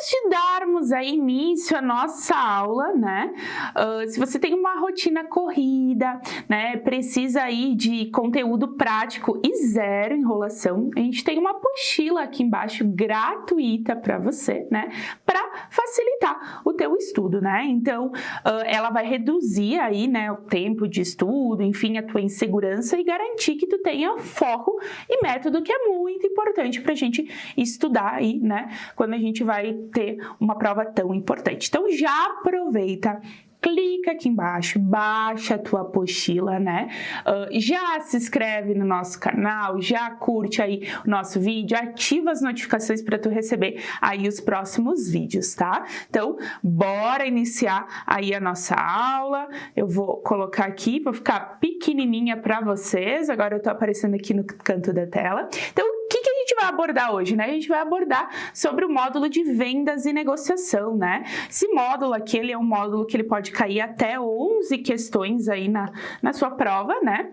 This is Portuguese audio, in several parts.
de darmos aí início à nossa aula, né? Se você tem uma rotina corrida, né? Precisa aí de conteúdo prático e zero enrolação, a gente tem uma apostila aqui embaixo gratuita para você, né? Para facilitar o teu estudo, né? Então, ela vai reduzir aí, né? O tempo de estudo, enfim, a tua insegurança e garantir que tu tenha foco e método, que é muito importante para a gente estudar aí, né? Quando a gente vai ter uma prova tão importante. Então, já aproveita, clica aqui embaixo, baixa a tua apostila, né? Já se inscreve no nosso canal, já curte aí o nosso vídeo, ativa as notificações para tu receber aí os próximos vídeos, tá? Então, bora iniciar aí a nossa aula. Eu vou colocar aqui, vou ficar pequenininha para vocês. Agora eu tô aparecendo aqui no canto da tela. Então, o que a gente vai abordar hoje, né? A gente vai abordar sobre o módulo de vendas e negociação, né? Esse módulo aqui, ele é um módulo que ele pode cair até 11 questões aí na sua prova, né?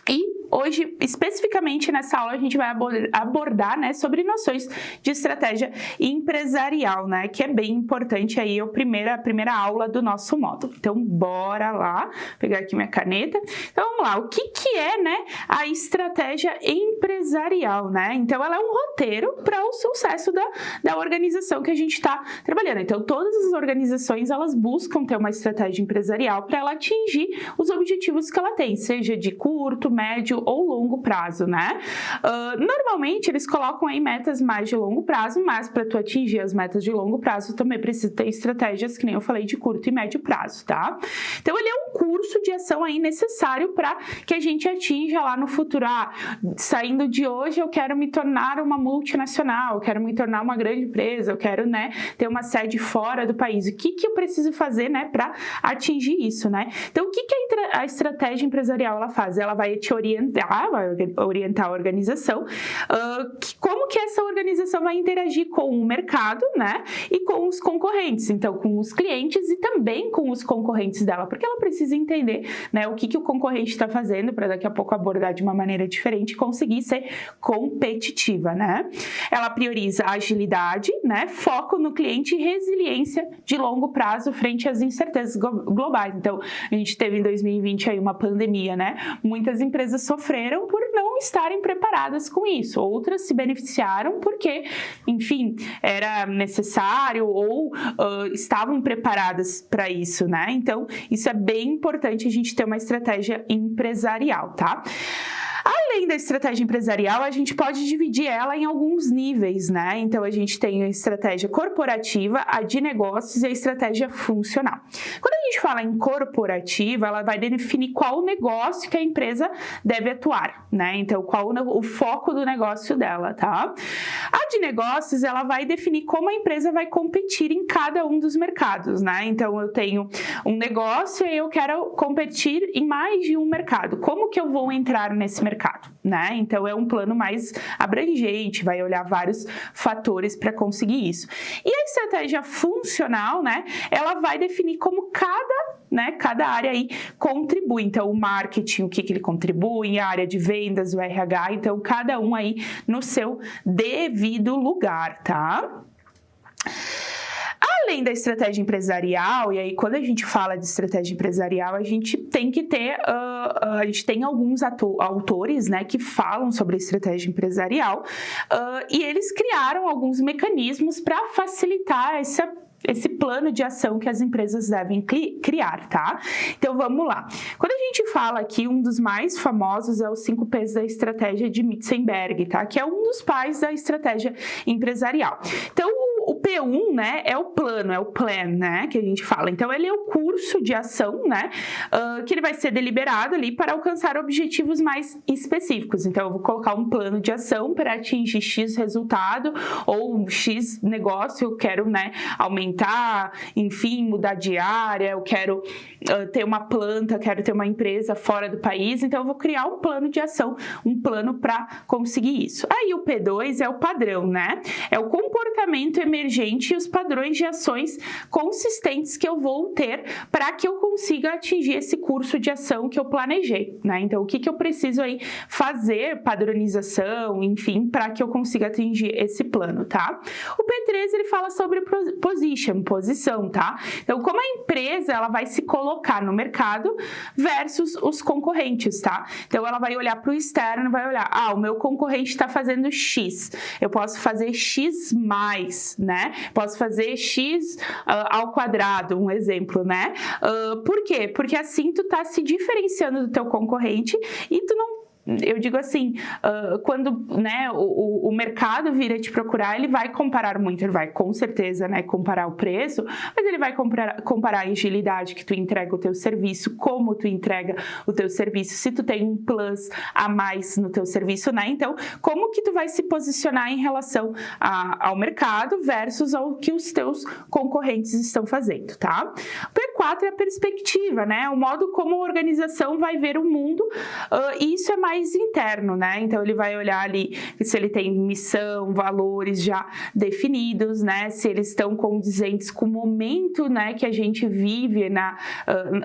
E hoje, especificamente nessa aula, a gente vai abordar, né, sobre noções de estratégia empresarial, né, que é bem importante aí, a primeira aula do nosso módulo. Então, bora lá, pegar aqui minha caneta. Então, vamos lá, o que é, né, a estratégia empresarial, né? Então, ela é um roteiro para o sucesso da organização que a gente está trabalhando. Então, todas as organizações, elas buscam ter uma estratégia empresarial para ela atingir os objetivos que ela tem, seja de curto, médio ou longo prazo, né? Normalmente, eles colocam aí metas mais de longo prazo, mas para tu atingir as metas de longo prazo, também precisa ter estratégias, que nem eu falei, de curto e médio prazo, tá? Então, ele é um curso de ação aí necessário para que a gente atinja lá no futuro. Saindo de hoje, eu quero me tornar uma multinacional, eu quero me tornar uma grande empresa, eu quero, né, ter uma sede fora do país. O que eu preciso fazer, né, para atingir isso, né? Então, o que a estratégia empresarial ela faz? Ela vai te orientar, vai orientar a organização, como que essa organização vai interagir com o mercado, né, e com os concorrentes, então com os clientes e também com os concorrentes dela, porque ela precisa entender, né, o que o concorrente está fazendo para daqui a pouco abordar de uma maneira diferente e conseguir ser competitiva, né? Ela prioriza agilidade, né, foco no cliente e resiliência de longo prazo frente às incertezas globais. Então, a gente teve em 2020 aí uma pandemia, né? Muitas empresas sofreram por não estarem preparadas com isso. Outras se beneficiaram porque, enfim, era necessário ou estavam preparadas para isso, né? Então, isso é bem importante a gente ter uma estratégia empresarial, tá? Além da estratégia empresarial, a gente pode dividir ela em alguns níveis, né? Então, a gente tem a estratégia corporativa, a de negócios e a estratégia funcional. Quando a gente fala em corporativa, ela vai definir qual o negócio que a empresa deve atuar, né? Então, qual o foco do negócio dela, tá? A de negócios, ela vai definir como a empresa vai competir em cada um dos mercados, né? Então, eu tenho um negócio e eu quero competir em mais de um mercado. Como que eu vou entrar nesse mercado, né? Então, é um plano mais abrangente, vai olhar vários fatores para conseguir isso. E a estratégia funcional, né? Ela vai definir como cada área aí contribui. Então, o marketing, o que ele contribui, a área de vendas, o RH, então, cada um aí no seu devido lugar, tá? Além da estratégia empresarial, e aí quando a gente fala de estratégia empresarial, a gente tem que ter, a gente tem alguns autores, né, que falam sobre a estratégia empresarial, e eles criaram alguns mecanismos para facilitar esse plano de ação que as empresas devem criar, tá? Então, vamos lá. Quando a gente fala aqui, um dos mais famosos é os 5 P's da estratégia de Mitzenberg, tá? Que é um dos pais da estratégia empresarial. Então, o P1, né, é o plano, é o plan, né, que a gente fala. Então, ele é o curso de ação, né, que ele vai ser deliberado ali para alcançar objetivos mais específicos. Então, eu vou colocar um plano de ação para atingir X resultado ou X negócio, eu quero, né, aumentar, enfim, mudar de área, eu quero ter uma planta, quero ter uma empresa fora do país, então eu vou criar um plano de ação, um plano para conseguir isso. Aí, o P2 é o padrão, né, é o comportamento emergente e os padrões de ações consistentes que eu vou ter para que eu consiga atingir esse curso de ação que eu planejei, né? Então, o que eu preciso aí fazer, padronização, enfim, para que eu consiga atingir esse plano, tá? O P3, ele fala sobre posição, tá? Então, como a empresa, ela vai se colocar no mercado versus os concorrentes, tá? Então, ela vai olhar para o externo, vai olhar, o meu concorrente está fazendo X, eu posso fazer X mais, né? Posso fazer X ao quadrado, um exemplo, né? Por quê? Porque assim tu tá se diferenciando do teu concorrente e tu não. Eu digo assim, quando, né, o mercado vir a te procurar, ele vai comparar muito, ele vai com certeza, né, comparar o preço, mas ele vai comparar a agilidade que tu entrega o teu serviço, como tu entrega o teu serviço, se tu tem um plus a mais no teu serviço, né? Então, como que tu vai se posicionar em relação ao mercado versus ao que os teus concorrentes estão fazendo, tá? O P4 é a perspectiva, né? O modo como a organização vai ver o mundo, e isso é mais interno, né? Então, ele vai olhar ali se ele tem missão, valores já definidos, né? Se eles estão condizentes com o momento, né, que a gente vive,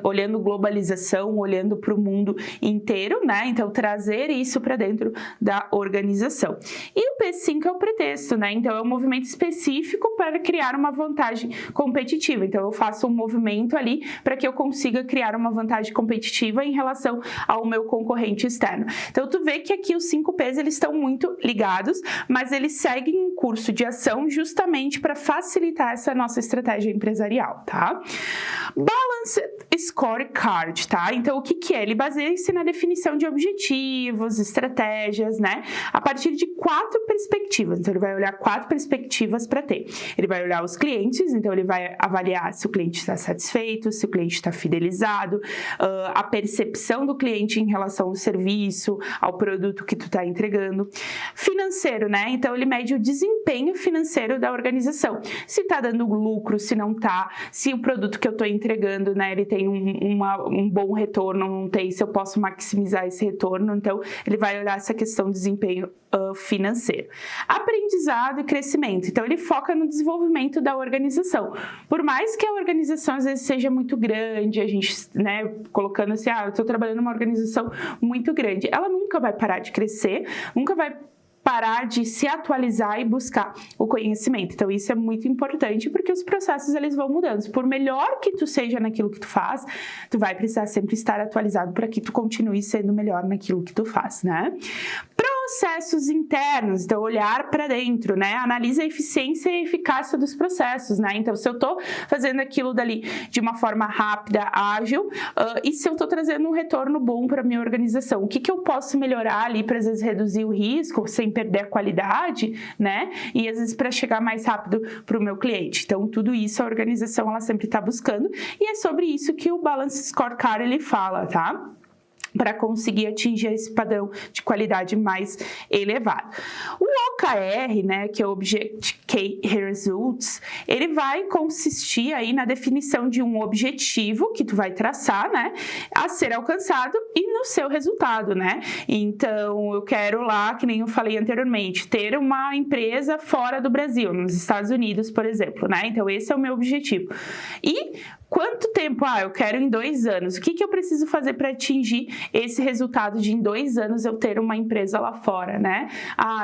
olhando globalização, olhando para o mundo inteiro, né? Então, trazer isso para dentro da organização. E o P5 é o pretexto, né? Então, é um movimento específico para criar uma vantagem competitiva. Então, eu faço um movimento ali para que eu consiga criar uma vantagem competitiva em relação ao meu concorrente externo. Então, tu vê que aqui os 5 P's, eles estão muito ligados, mas eles seguem um curso de ação justamente para facilitar essa nossa estratégia empresarial, tá? Balanced Scorecard, tá? Então, o que é? Ele baseia-se na definição de objetivos, estratégias, né? A partir de 4 perspectivas. Então, ele vai olhar 4 perspectivas para ter. Ele vai olhar os clientes, então ele vai avaliar se o cliente está satisfeito, se o cliente está fidelizado, a percepção do cliente em relação ao serviço, ao produto que tu está entregando. Financeiro, né? Então, ele mede o desempenho financeiro da organização. Se está dando lucro, se não está, se o produto que eu estou entregando, né, ele tem um bom retorno, não tem, se eu posso maximizar esse retorno. Então, ele vai olhar essa questão de desempenho financeiro. Aprendizado e crescimento. Então, ele foca no desenvolvimento da organização. Por mais que a organização, às vezes, seja muito grande, a gente, né, colocando assim, eu estou trabalhando numa organização muito grande, ela nunca vai parar de crescer, nunca vai parar de se atualizar e buscar o conhecimento. Então, isso é muito importante porque os processos, eles vão mudando. Por melhor que tu seja naquilo que tu faz, tu vai precisar sempre estar atualizado para que tu continue sendo melhor naquilo que tu faz, né? Processos internos, então olhar para dentro, né? Analisa a eficiência e a eficácia dos processos, né? Então, se eu tô fazendo aquilo dali de uma forma rápida, ágil, e se eu tô trazendo um retorno bom para minha organização, o que eu posso melhorar ali para, às vezes, reduzir o risco sem perder a qualidade, né? E, às vezes, para chegar mais rápido para o meu cliente. Então, tudo isso a organização, ela sempre está buscando, e é sobre isso que o Balanced Scorecard, ele fala, tá? Para conseguir atingir esse padrão de qualidade mais elevado. O OKR, né, que é o Object Key Results, ele vai consistir aí na definição de um objetivo que tu vai traçar, né, a ser alcançado e no seu resultado, né? Então, eu quero lá, que nem eu falei anteriormente, ter uma empresa fora do Brasil, nos Estados Unidos, por exemplo, né? Então, esse é o meu objetivo. E quanto tempo? Eu quero em 2 anos. O que eu preciso fazer para atingir esse resultado de em 2 anos eu ter uma empresa lá fora, né?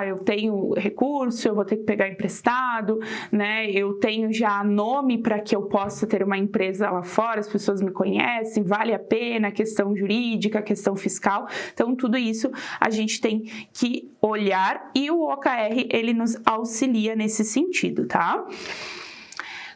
Eu tenho recurso, eu vou ter que pegar emprestado, né? Eu tenho já nome para que eu possa ter uma empresa lá fora, as pessoas me conhecem, vale a pena, questão jurídica, questão fiscal. Então, tudo isso a gente tem que olhar e o OKR, ele nos auxilia nesse sentido, tá?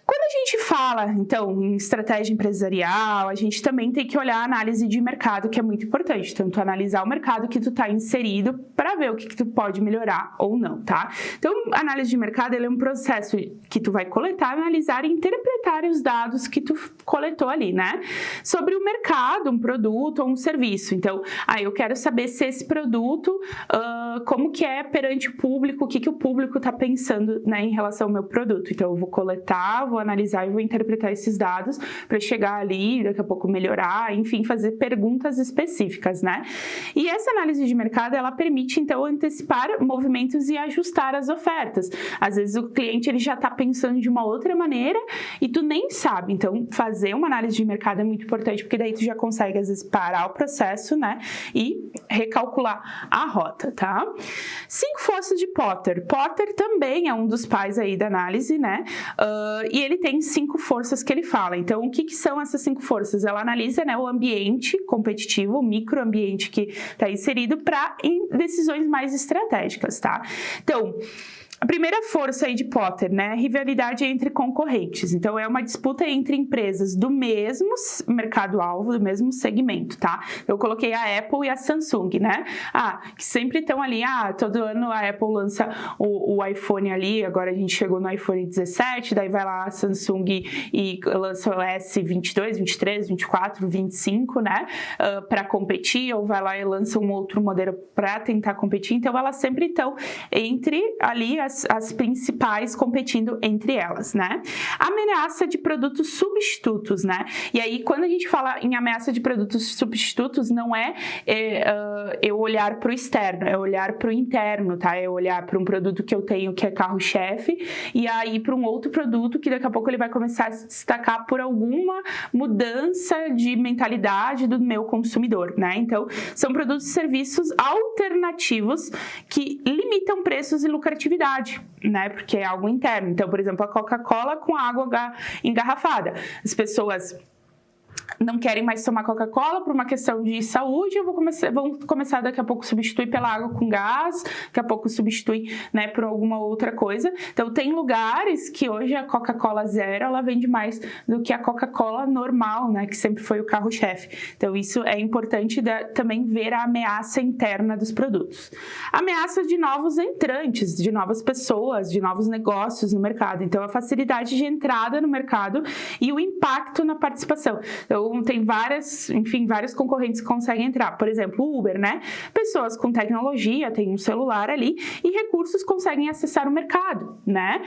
Quando a gente fala, então, em estratégia empresarial, a gente também tem que olhar a análise de mercado, que é muito importante. Então, tu analisar o mercado que tu está inserido para ver o que tu pode melhorar ou não, tá? Então, a análise de mercado, ele é um processo que tu vai coletar, analisar e interpretar os dados que tu coletou ali, né? Sobre o mercado, um produto ou um serviço. Então, eu quero saber se esse produto, como que é perante o público, o que o público está pensando, né, em relação ao meu produto. Então, eu vou coletar, vou analisar e vou interpretar esses dados para chegar ali, daqui a pouco melhorar, enfim, fazer perguntas específicas, né? E essa análise de mercado, ela permite, então, antecipar movimentos e ajustar as ofertas. Às vezes o cliente ele já está pensando de uma outra maneira e tu nem sabe. Então, fazer uma análise de mercado é muito importante, porque daí tu já consegue, às vezes, parar o processo, né? E recalcular a rota, tá? 5 forças de Porter. Porter também é um dos pais aí da análise, né? E ele tem 5 forças que ele fala. Então, o que são essas 5 forças? Ela analisa, né, o ambiente competitivo, o microambiente que está inserido para decisões mais estratégicas, tá? Então, a primeira força aí de Porter, né, rivalidade entre concorrentes. Então, é uma disputa entre empresas do mesmo mercado-alvo, do mesmo segmento, tá? Eu coloquei a Apple e a Samsung, né? Que sempre estão ali, todo ano a Apple lança o iPhone ali, agora a gente chegou no iPhone 17, daí vai lá a Samsung e lança o S22, 23, 24, 25, né? Para competir, ou vai lá e lança um outro modelo para tentar competir. Então, elas sempre estão entre ali as principais competindo entre elas, né? Ameaça de produtos substitutos, né? E aí, quando a gente fala em ameaça de produtos substitutos, não é eu olhar para o externo, é olhar para o interno, tá? É olhar para um produto que eu tenho que é carro-chefe e aí para um outro produto que daqui a pouco ele vai começar a se destacar por alguma mudança de mentalidade do meu consumidor, né? Então, são produtos e serviços alternativos que limitam preços e lucratividade, né? Porque é algo interno. Então, por exemplo, a Coca-Cola com água engarrafada. As pessoas não querem mais tomar Coca-Cola por uma questão de saúde, vão começar daqui a pouco substituir pela água com gás, daqui a pouco substituir, né, por alguma outra coisa. Então, tem lugares que hoje a Coca-Cola zero, ela vende mais do que a Coca-Cola normal, né, que sempre foi o carro-chefe. Então, isso é importante também ver a ameaça interna dos produtos. Ameaça de novos entrantes, de novas pessoas, de novos negócios no mercado. Então, a facilidade de entrada no mercado e o impacto na participação. Então, tem vários concorrentes que conseguem entrar. Por exemplo, o Uber, né? Pessoas com tecnologia, tem um celular ali e recursos conseguem acessar o mercado, né?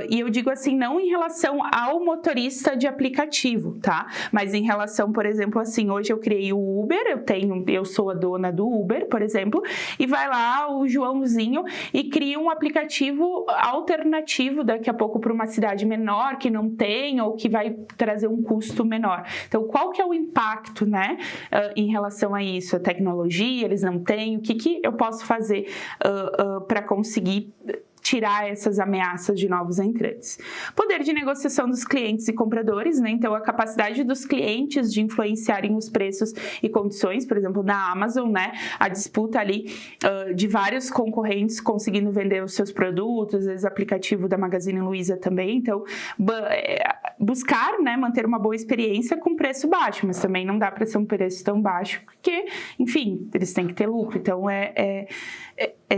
E eu digo assim, não em relação ao motorista de aplicativo, tá? Mas em relação, por exemplo, assim, hoje eu criei o Uber, eu sou a dona do Uber, por exemplo, e vai lá o Joãozinho e cria um aplicativo alternativo daqui a pouco para uma cidade menor que não tem ou que vai trazer um custo menor. Então, qual que é o impacto, né, em relação a isso? A tecnologia, eles não têm, o que eu posso fazer para conseguir tirar essas ameaças de novos entrantes. Poder de negociação dos clientes e compradores, né? Então, a capacidade dos clientes de influenciarem os preços e condições, por exemplo, na Amazon, né? A disputa ali de vários concorrentes conseguindo vender os seus produtos, às vezes o aplicativo da Magazine Luiza também. Então, buscar, né, manter uma boa experiência com preço baixo, mas também não dá para ser um preço tão baixo, porque, enfim, eles têm que ter lucro. Então,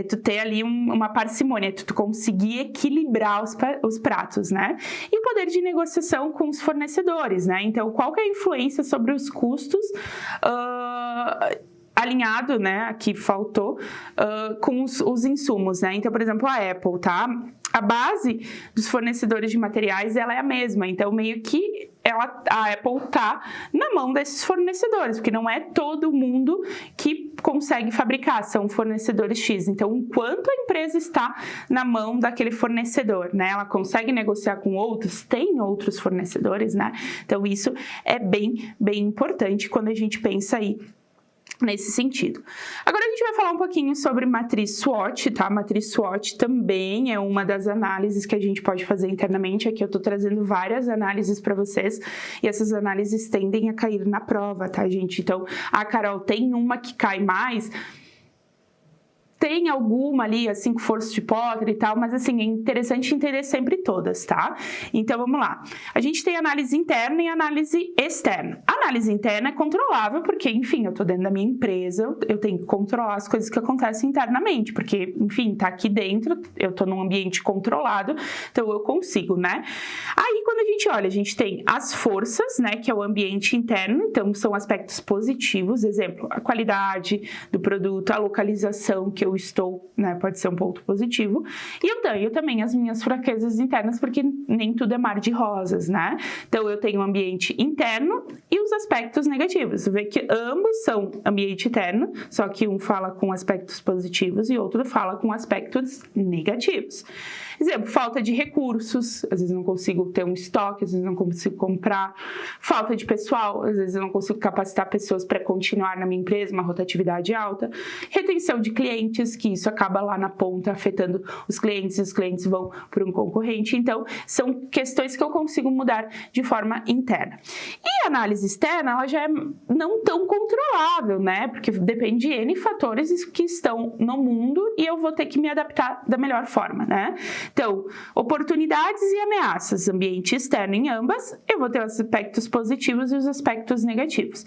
tu ter ali uma parcimônia, tu conseguir equilibrar os pratos, né? E o poder de negociação com os fornecedores, né? Então, qual que é a influência sobre os custos alinhado, né? Aqui faltou, com os insumos, né? Então, por exemplo, a Apple, tá? A base dos fornecedores de materiais, ela é a mesma. Então, meio que a Apple tá na mão desses fornecedores, porque não é todo mundo que consegue fabricar, são fornecedores X. Então, enquanto a empresa está na mão daquele fornecedor, né? Ela consegue negociar com outros, tem outros fornecedores, né? Então, isso é bem, bem importante quando a gente pensa aí nesse sentido. Agora a gente vai falar um pouquinho sobre matriz SWOT, tá? Matriz SWOT também é uma das análises que a gente pode fazer internamente. Aqui eu tô trazendo várias análises para vocês e essas análises tendem a cair na prova, tá, gente? Então, Carol, tem uma que cai mais? Tem alguma ali, as 5 forças de Porter e tal, mas assim, é interessante entender sempre todas, tá? Então, vamos lá. A gente tem análise interna e análise externa. A análise interna é controlável porque, enfim, eu tô dentro da minha empresa, eu tenho que controlar as coisas que acontecem internamente, porque, enfim, tá aqui dentro, eu tô num ambiente controlado, então eu consigo, né? Aí, quando a gente olha, a gente tem as forças, né, que é o ambiente interno, então são aspectos positivos, exemplo, a qualidade do produto, a localização que eu eu estou, né, pode ser um ponto positivo. E eu tenho também as minhas fraquezas internas, porque nem tudo é mar de rosas, né? Então, eu tenho o ambiente interno e os aspectos negativos. Você vê que ambos são ambiente interno, só que um fala com aspectos positivos e outro fala com aspectos negativos. Exemplo, falta de recursos, às vezes eu não consigo ter um estoque, às vezes eu não consigo comprar. Falta de pessoal, às vezes eu não consigo capacitar pessoas para continuar na minha empresa, uma rotatividade alta. Retenção de clientes, que isso acaba lá na ponta afetando os clientes, e os clientes vão para um concorrente. Então, são questões que eu consigo mudar de forma interna. E a análise externa, ela já é não tão controlável, né? Porque depende de N fatores que estão no mundo e eu vou ter que me adaptar da melhor forma, né? Então, oportunidades e ameaças, ambiente externo em ambas, eu vou ter os aspectos positivos e os aspectos negativos.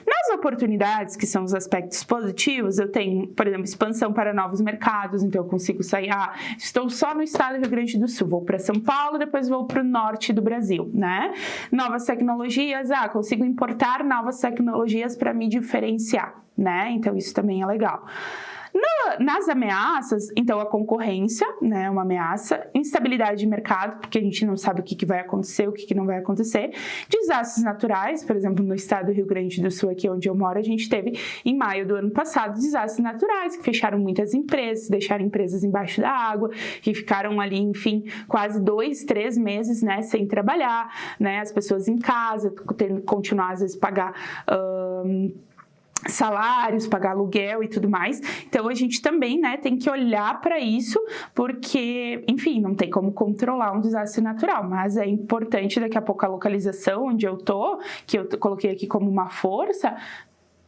Nas oportunidades, que são os aspectos positivos, eu tenho, por exemplo, expansão para novos mercados, então eu consigo sair, estou só no estado do Rio Grande do Sul, vou para São Paulo, depois vou para o norte do Brasil, né? Novas tecnologias, consigo importar novas tecnologias para me diferenciar, né? Então, isso também é legal. Nas ameaças, então a concorrência, né, uma ameaça, instabilidade de mercado, porque a gente não sabe o que vai acontecer, o que não vai acontecer, desastres naturais, por exemplo, no estado do Rio Grande do Sul, aqui onde eu moro, a gente teve, em maio do ano passado, desastres naturais, que fecharam muitas empresas, deixaram empresas embaixo da água, que ficaram ali, enfim, quase 2, 3 meses, né, sem trabalhar, né, as pessoas em casa, tendo que continuar, às vezes, pagar salários, pagar aluguel e tudo mais. Então, a gente também, né, tem que olhar para isso, porque, enfim, não tem como controlar um desastre natural, mas é importante daqui a pouco a localização onde eu tô, que eu coloquei aqui como uma força,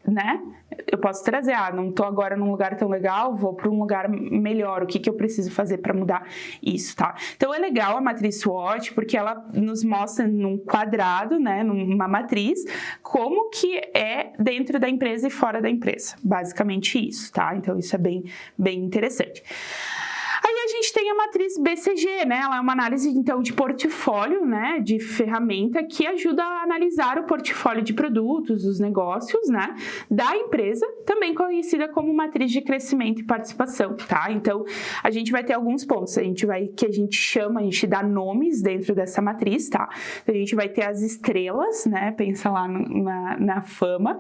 né? Eu posso trazer, não tô agora num lugar tão legal, vou para um lugar melhor, o que eu preciso fazer para mudar isso, tá? Então, é legal a matriz SWOT, porque ela nos mostra num quadrado, né, numa matriz, como que é dentro da empresa e fora da empresa, basicamente isso, tá? Então, isso é bem interessante. Aí a gente tem a matriz BCG, né? Ela é uma análise, então, de portfólio, né? De ferramenta que ajuda a analisar o portfólio de produtos, os negócios, né? Da empresa, também conhecida como matriz de crescimento e participação, tá? Então, a gente vai ter alguns pontos. A gente dá nomes dentro dessa matriz, tá? A gente vai ter as estrelas, né? Pensa lá na fama,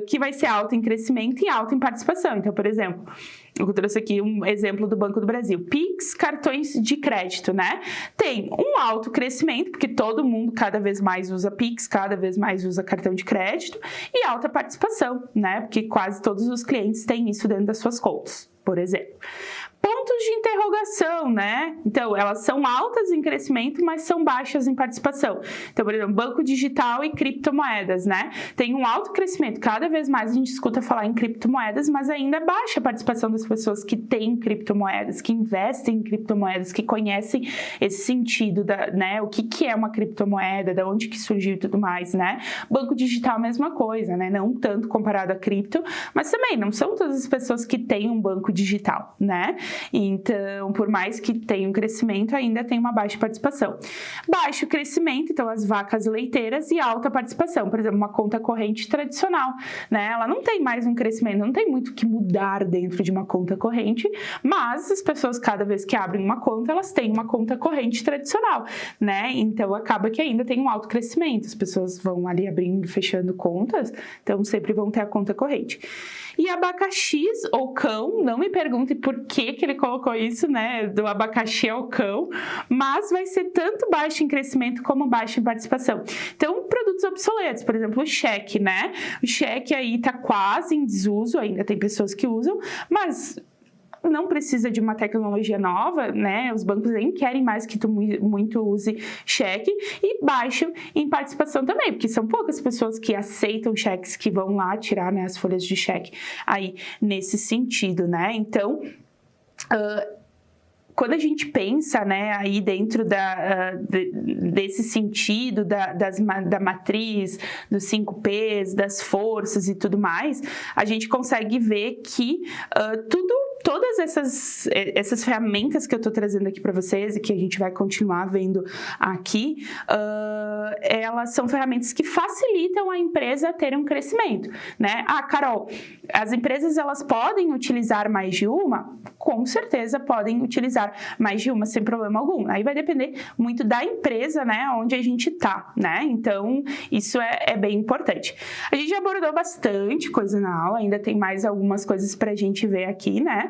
que vai ser alta em crescimento e alta em participação. Então, por exemplo, eu trouxe aqui um exemplo do Banco do Brasil. Pix, cartões de crédito, né? Tem um alto crescimento, porque todo mundo cada vez mais usa Pix, cada vez mais usa cartão de crédito, e alta participação, né? Porque quase todos os clientes têm isso dentro das suas contas, por exemplo. Pontos de interrogação, né? Então, elas são altas em crescimento, mas são baixas em participação. Então, por exemplo, banco digital e criptomoedas, né? Tem um alto crescimento. Cada vez mais a gente escuta falar em criptomoedas, mas ainda é baixa a participação das pessoas que têm criptomoedas, que investem em criptomoedas, que conhecem esse sentido, né? O que é uma criptomoeda, de onde que surgiu e tudo mais, né? Banco digital, a mesma coisa, né? Não tanto comparado a cripto, mas também não são todas as pessoas que têm um banco digital, né? Então, por mais que tenha um crescimento, ainda tem uma baixa participação. Baixo crescimento, então as vacas leiteiras, e alta participação. Por exemplo, uma conta corrente tradicional, né? Ela não tem mais um crescimento, não tem muito o que mudar dentro de uma conta corrente, mas as pessoas, cada vez que abrem uma conta, elas têm uma conta corrente tradicional, né? Então, acaba que ainda tem um alto crescimento. As pessoas vão ali abrindo e fechando contas, então sempre vão ter a conta corrente. E abacaxis ou cão, não me pergunte por que ele colocou isso, né, do abacaxi ao cão, mas vai ser tanto baixo em crescimento como baixo em participação. Então, produtos obsoletos, por exemplo, o cheque, né? O cheque aí tá quase em desuso, ainda tem pessoas que usam, mas não precisa de uma tecnologia nova, né? Os bancos nem querem mais que tu muito use cheque, e baixo em participação também, porque são poucas pessoas que aceitam cheques, que vão lá tirar, né, as folhas de cheque aí nesse sentido, né? Então, quando a gente pensa, né, aí dentro desse sentido da matriz, dos 5 Ps, das forças e tudo mais, a gente consegue ver que tudo todas essas ferramentas que eu tô trazendo aqui para vocês e que a gente vai continuar vendo aqui, elas são ferramentas que facilitam a empresa a ter um crescimento, né? Ah, Carol, as empresas elas podem utilizar mais de uma? Com certeza podem utilizar mais de uma sem problema algum. Aí vai depender muito da empresa, né, onde a gente tá, né? Então, isso é bem importante. A gente já abordou bastante coisa na aula, ainda tem mais algumas coisas pra gente ver aqui, né?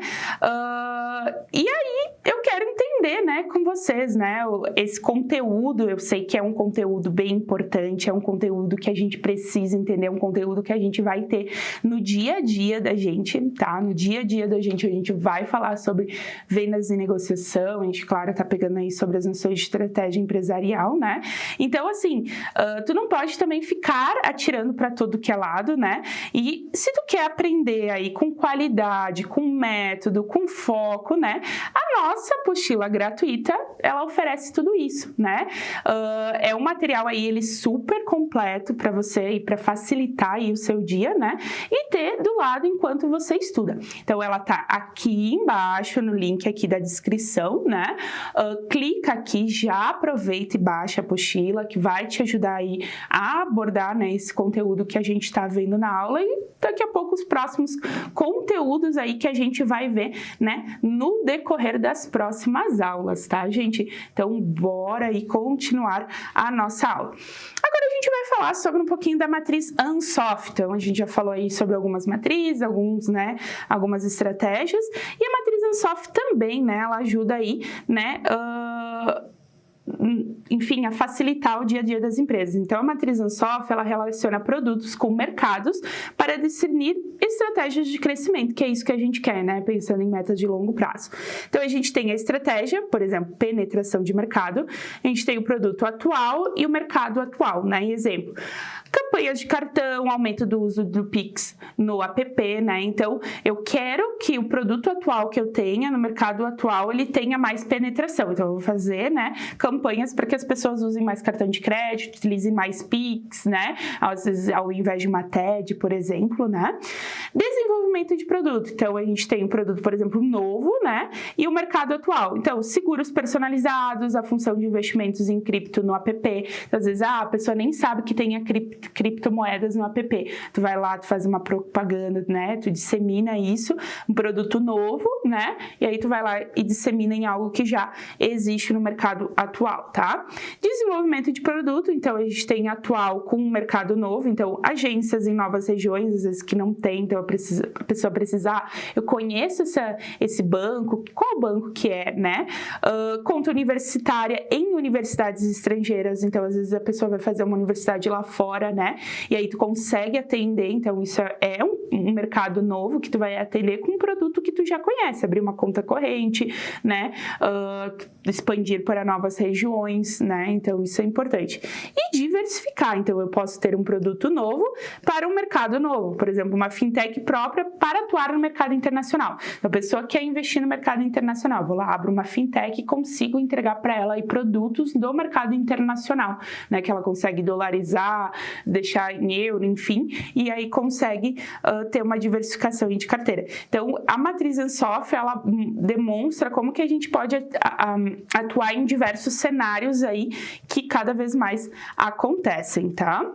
E aí, eu quero entender, né, com vocês, né, esse conteúdo. Eu sei que é um conteúdo bem importante, é um conteúdo que a gente precisa entender, é um conteúdo que a gente vai ter no dia a dia da gente, tá? No dia a dia da gente, a gente vai falar sobre vendas e negociação, a gente, claro, tá pegando aí sobre as noções de estratégia empresarial, né? Então, assim, tu não pode também ficar atirando para todo que é lado, né? E se tu quer aprender aí com qualidade, com método, com foco, né? A nossa apostila gratuita, ela oferece tudo isso, né? É um material aí, ele super completo para você e para facilitar aí o seu dia, né? E ter do lado enquanto você estuda. Então, ela tá aqui embaixo no link aqui da descrição, né? Clica aqui, já aproveita e baixa a apostila, que vai te ajudar aí a abordar, né, esse conteúdo que a gente está vendo na aula e daqui a pouco os próximos conteúdos aí que a gente vai ver, né, no decorrer das próximas aulas, tá, gente? Então, bora aí continuar a nossa aula. Agora a gente vai falar sobre um pouquinho da matriz Ansoff. Então, a gente já falou aí sobre algumas matrizes, algumas estratégias, e a matriz Ansoff também, né, ela ajuda aí, né, enfim, a facilitar o dia a dia das empresas. Então, a matriz Ansoff, ela relaciona produtos com mercados para discernir estratégias de crescimento, que é isso que a gente quer, né? Pensando em metas de longo prazo. Então, a gente tem a estratégia, por exemplo, penetração de mercado, a gente tem o produto atual e o mercado atual, né? Exemplo, campanhas de cartão, aumento do uso do Pix no app, né? Então, eu quero que o produto atual que eu tenha no mercado atual, ele tenha mais penetração. Então, eu vou fazer, né, campanhas para que as pessoas usem mais cartão de crédito, utilizem mais Pix, né? Às vezes, ao invés de uma TED, por exemplo, né? Desenvolvimento de produto. Então, a gente tem um produto, por exemplo, novo, né? E o mercado atual. Então, seguros personalizados, a função de investimentos em cripto no app. Então, às vezes, a pessoa nem sabe que tem a criptomoedas no app. Tu vai lá, tu faz uma propaganda, né? Tu dissemina isso, um produto novo, né? E aí tu vai lá e dissemina em algo que já existe no mercado atual, tá? Desenvolvimento de produto. Então, a gente tem atual com um mercado novo. Então, agências em novas regiões, às vezes que não tem, então a pessoa precisa, eu conheço esse banco, qual banco que é, né? Conta universitária em universidades estrangeiras. Então, às vezes a pessoa vai fazer uma universidade lá fora, né? E aí tu consegue atender, então isso é um mercado novo que tu vai atender com um produto que tu já conhece, abrir uma conta corrente, né? Expandir para novas regiões, né? Então isso é importante. E diversificar, então eu posso ter um produto novo para um mercado novo, por exemplo, uma fintech própria para atuar no mercado internacional. Então, a pessoa quer investir no mercado internacional, vou lá, abro uma fintech e consigo entregar para ela aí produtos do mercado internacional, né? Que ela consegue dolarizar, deixar em euro, enfim, e aí consegue ter uma diversificação de carteira. Então, a matriz Ansoff, ela demonstra como que a gente pode atuar em diversos cenários aí que cada vez mais acontecem, tá?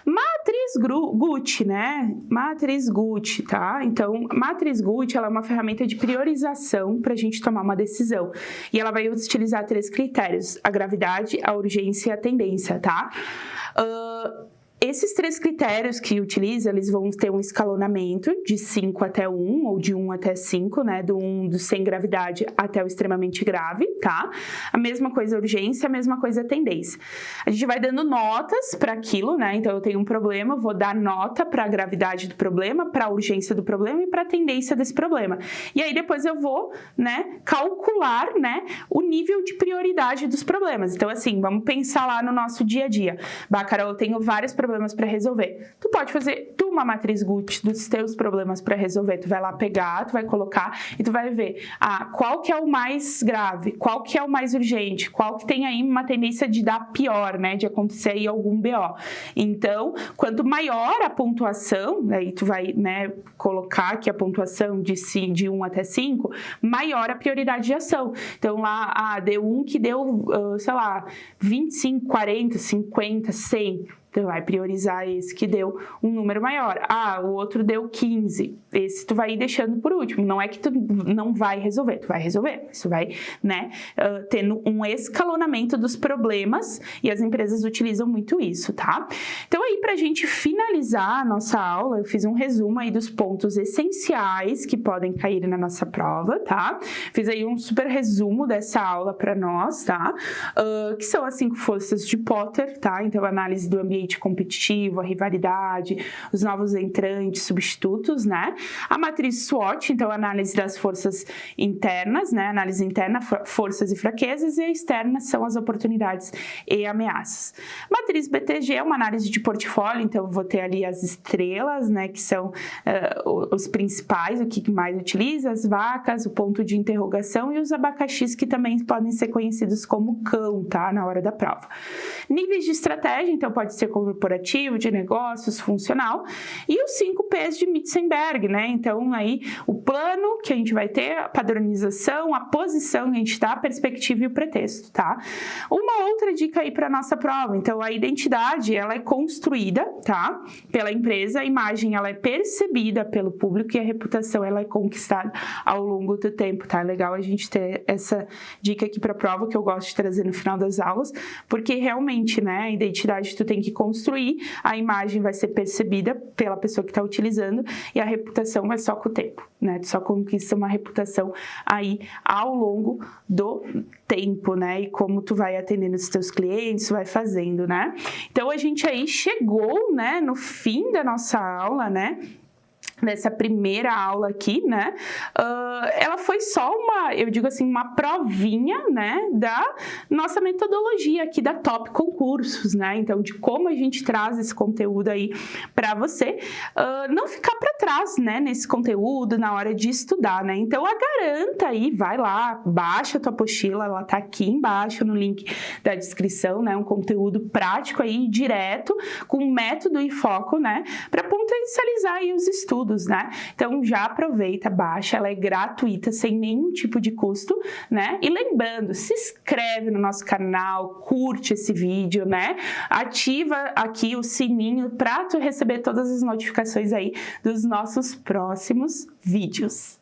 Matriz Gucci, né? Matriz Gucci, tá? Então, matriz Gucci, ela é uma ferramenta de priorização para a gente tomar uma decisão. E ela vai utilizar 3 critérios: a gravidade, a urgência e a tendência, tá? Esses 3 critérios que utiliza, eles vão ter um escalonamento de 5 até 1, ou de 1 até 5, né? Do sem gravidade até o extremamente grave, tá? A mesma coisa a urgência, a mesma coisa a tendência. A gente vai dando notas para aquilo, né? Então, eu tenho um problema, vou dar nota para a gravidade do problema, para a urgência do problema e para a tendência desse problema. E aí, depois eu vou, né, calcular, né, o nível de prioridade dos problemas. Então, assim, vamos pensar lá no nosso dia a dia. Bah, Carol, eu tenho vários problemas problemas para resolver. Tu pode fazer uma matriz GUT dos teus problemas para resolver. Tu vai lá pegar, tu vai colocar e tu vai ver qual que é o mais grave, qual que é o mais urgente, qual que tem aí uma tendência de dar pior, né, de acontecer aí algum BO. Então, quanto maior a pontuação, aí tu vai, né, colocar aqui a pontuação de 1 até 5, maior a prioridade de ação. Então, lá, deu um que deu, sei lá, 25, 40, 50, 100. Tu vai priorizar esse que deu um número maior. O outro deu 15. Esse tu vai ir deixando por último. Não é que tu não vai resolver, tu vai resolver. Isso vai, né, tendo um escalonamento dos problemas e as empresas utilizam muito isso, tá? Então aí, pra gente finalizar a nossa aula, eu fiz um resumo aí dos pontos essenciais que podem cair na nossa prova, tá? Fiz aí um super resumo dessa aula pra nós, tá? Que são as 5 forças de Potter, tá? Então, análise do ambiente competitivo, a rivalidade, os novos entrantes, substitutos, né? A matriz SWOT, então análise das forças internas, né? Análise interna, forças e fraquezas, e a externa são as oportunidades e ameaças. Matriz BTG é uma análise de portfólio, então eu vou ter ali as estrelas, né? Que são os principais, o que mais utiliza, as vacas, o ponto de interrogação e os abacaxis, que também podem ser conhecidos como cão, tá? Na hora da prova. Níveis de estratégia, então pode ser corporativo, de negócios, funcional, e os 5 P's de Mitzenberg, né? Então, aí, o plano que a gente vai ter, a padronização, a posição que a gente dá, a perspectiva e o pretexto, tá? Uma outra dica aí para nossa prova, então, a identidade, ela é construída, tá? Pela empresa, a imagem, ela é percebida pelo público e a reputação, ela é conquistada ao longo do tempo, tá? É legal a gente ter essa dica aqui para a prova, que eu gosto de trazer no final das aulas, porque realmente, né, a identidade tu tem que construir, a imagem vai ser percebida pela pessoa que está utilizando e a reputação vai só com o tempo, né? Tu só conquista uma reputação aí ao longo do tempo, né? E como tu vai atendendo os teus clientes, vai fazendo, né? Então, a gente aí chegou, né, no fim da nossa aula, né? Nessa primeira aula aqui, né, ela foi só eu digo assim, uma provinha, né, da nossa metodologia aqui da Top Concursos, né, então de como a gente traz esse conteúdo aí para você não ficar para trás, né, nesse conteúdo na hora de estudar, né, então garanta aí, vai lá, baixa a tua apostila, ela tá aqui embaixo no link da descrição, né, um conteúdo prático aí, direto, com método e foco, né, para potencializar aí os estudos, né? Então, já aproveita, baixa, ela é gratuita, sem nenhum tipo de custo, né? E lembrando, se inscreve no nosso canal, curte esse vídeo, né? Ativa aqui o sininho para tu receber todas as notificações aí dos nossos próximos vídeos.